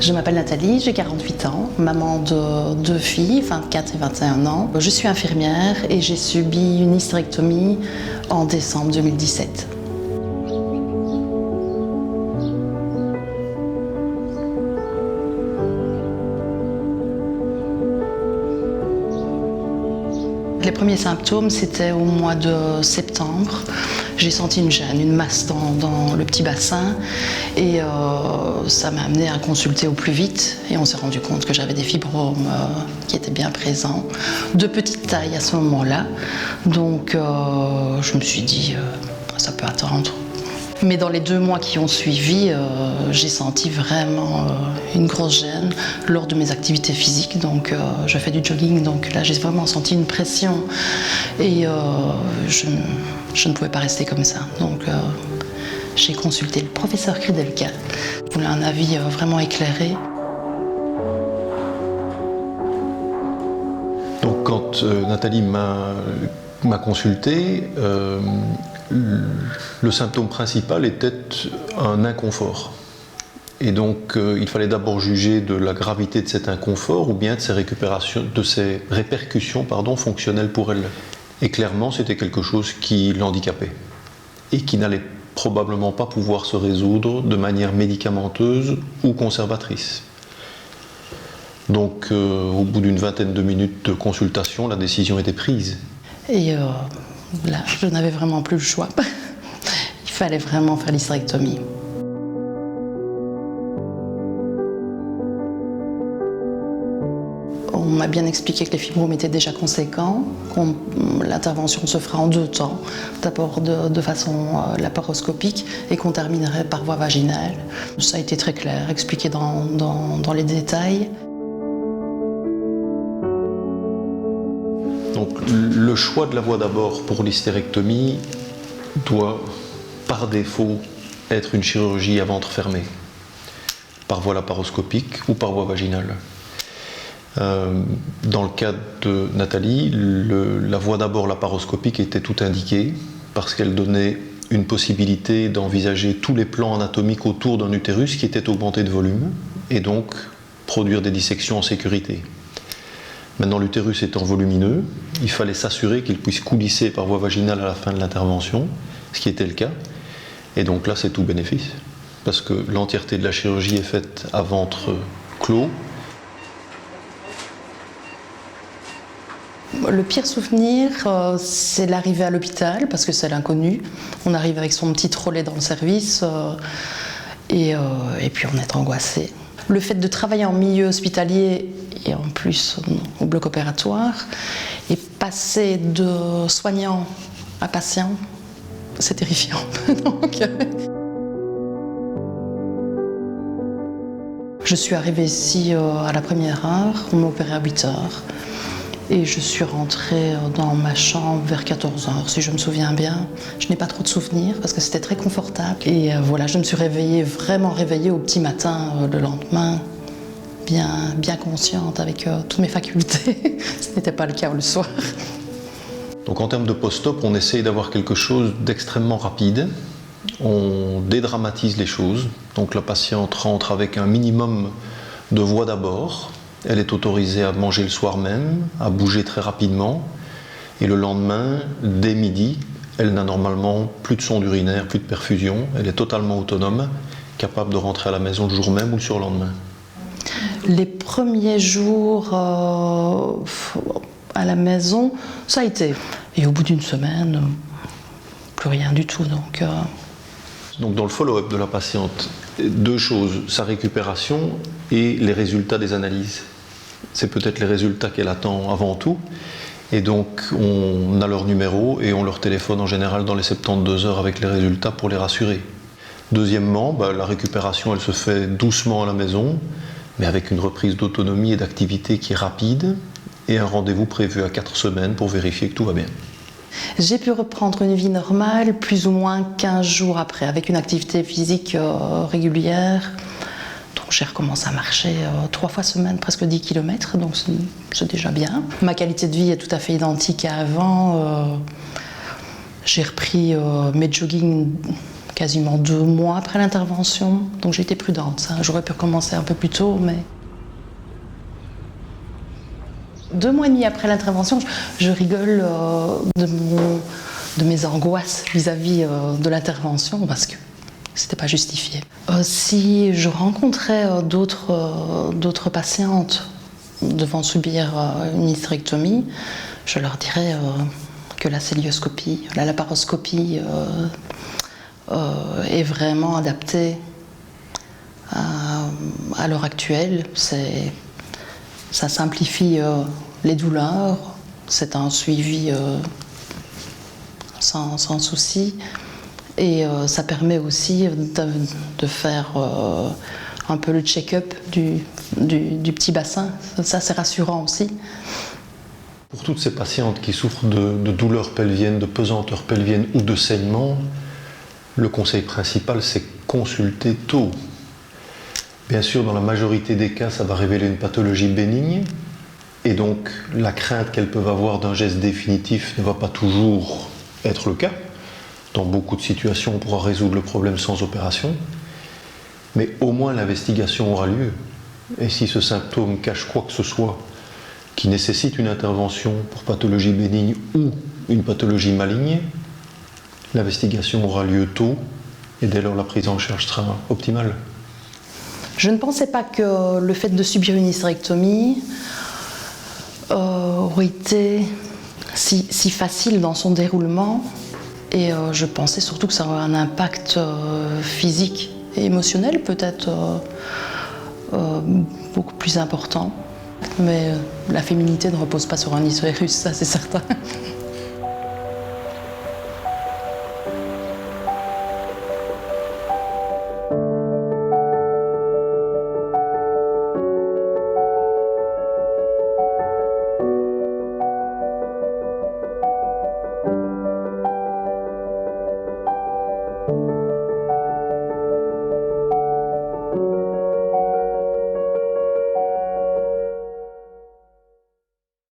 Je m'appelle Nathalie, j'ai 48 ans, maman de deux filles, 24 et 21 ans. Je suis infirmière et j'ai subi une hystérectomie en décembre 2017. Les premiers symptômes, c'était au mois de septembre. J'ai senti une gêne, une masse dans le petit bassin et ça m'a amené à consulter au plus vite et on s'est rendu compte que j'avais des fibromes qui étaient bien présents, de petite taille à ce moment-là. Donc je me suis dit, ça peut attendre. Mais dans les 2 mois qui ont suivi, j'ai senti vraiment une grosse gêne lors de mes activités physiques. Donc je fais du jogging, donc là j'ai vraiment senti une pression et je ne pouvais pas rester comme ça. Donc j'ai consulté le professeur Kridelka. Il voulait un avis vraiment éclairé. Donc quand Nathalie m'a consulté, le symptôme principal était un inconfort. Et donc il fallait d'abord juger de la gravité de cet inconfort ou bien de ses répercussions fonctionnelles pour elle. Et clairement, c'était quelque chose qui l'handicapait et qui n'allait probablement pas pouvoir se résoudre de manière médicamenteuse ou conservatrice. Donc au bout d'une vingtaine de minutes de consultation, la décision était prise. Et là, je n'avais vraiment plus le choix. Il fallait vraiment faire l'hystérectomie. On m'a bien expliqué que les fibromes étaient déjà conséquents, que l'intervention se fera en 2 temps. D'abord de façon laparoscopique et qu'on terminerait par voie vaginale. Ça a été très clair, expliqué dans les détails. Donc le choix de la voie d'abord pour l'hystérectomie doit par défaut être une chirurgie à ventre fermé, par voie laparoscopique ou par voie vaginale. Dans le cas de Nathalie, la voie d'abord laparoscopique était tout indiquée parce qu'elle donnait une possibilité d'envisager tous les plans anatomiques autour d'un utérus qui était augmenté de volume et donc produire des dissections en sécurité. Maintenant, l'utérus étant volumineux, il fallait s'assurer qu'il puisse coulisser par voie vaginale à la fin de l'intervention, ce qui était le cas. Et donc là, c'est tout bénéfice, parce que l'entièreté de la chirurgie est faite à ventre clos. Le pire souvenir, c'est l'arrivée à l'hôpital, parce que c'est l'inconnu. On arrive avec son petit trolley dans le service et puis on est angoissé. Le fait de travailler en milieu hospitalier et en plus au bloc opératoire et passer de soignant à patient, c'est terrifiant. Donc, je suis arrivée ici à la première heure, on m'a opéré à 8 heures et je suis rentrée dans ma chambre vers 14 heures, si je me souviens bien. Je n'ai pas trop de souvenirs parce que c'était très confortable et voilà, je me suis réveillée, vraiment réveillée au petit matin le lendemain. Bien consciente avec toutes mes facultés. Ce n'était pas le cas le soir. Donc en termes de post-op, on essaye d'avoir quelque chose d'extrêmement rapide. On dédramatise les choses. Donc la patiente rentre avec un minimum de voies d'abord. Elle est autorisée à manger le soir même, à bouger très rapidement. Et le lendemain, dès midi, elle n'a normalement plus de sonde urinaire, plus de perfusion. Elle est totalement autonome, capable de rentrer à la maison le jour même ou le surlendemain. Les premiers jours à la maison, ça a été. Et au bout d'une semaine, plus rien du tout. Donc dans le follow-up de la patiente, 2 choses, sa récupération et les résultats des analyses. C'est peut-être les résultats qu'elle attend avant tout. Et donc on a leur numéro et on leur téléphone en général dans les 72 heures avec les résultats pour les rassurer. Deuxièmement, la récupération elle se fait doucement à la maison, mais avec une reprise d'autonomie et d'activité qui est rapide et un rendez-vous prévu à 4 semaines pour vérifier que tout va bien. J'ai pu reprendre une vie normale plus ou moins 15 jours après, avec une activité physique régulière. Donc j'ai recommencé à marcher 3 fois semaine, presque 10 km, donc c'est déjà bien. Ma qualité de vie est tout à fait identique à avant. J'ai repris mes joggings quasiment 2 mois après l'intervention. Donc j'ai été prudente. J'aurais pu recommencer un peu plus tôt, mais 2 mois et demi après l'intervention, je rigole de mes angoisses vis-à-vis de l'intervention parce que c'était pas justifié. Si je rencontrais d'autres patientes devant subir une hystérectomie, je leur dirais que la célioscopie, la laparoscopie est vraiment adaptée à l'heure actuelle. Ça simplifie les douleurs, c'est un suivi sans souci. Et ça permet aussi de faire un peu le check-up du petit bassin. Ça, c'est rassurant aussi. Pour toutes ces patientes qui souffrent de douleurs pelviennes, de pesanteur pelvienne ou de saignement, le conseil principal, c'est consulter tôt. Bien sûr, dans la majorité des cas, ça va révéler une pathologie bénigne. Et donc, la crainte qu'elles peuvent avoir d'un geste définitif ne va pas toujours être le cas. Dans beaucoup de situations, on pourra résoudre le problème sans opération, mais au moins l'investigation aura lieu. Et si ce symptôme cache quoi que ce soit qui nécessite une intervention pour pathologie bénigne ou une pathologie maligne, l'investigation aura lieu tôt et dès lors la prise en charge sera optimale. Je ne pensais pas que le fait de subir une hystérectomie aurait été si facile dans son déroulement. Et je pensais surtout que ça aurait un impact physique et émotionnel peut-être beaucoup plus important. Mais la féminité ne repose pas sur un utérus, ça c'est certain.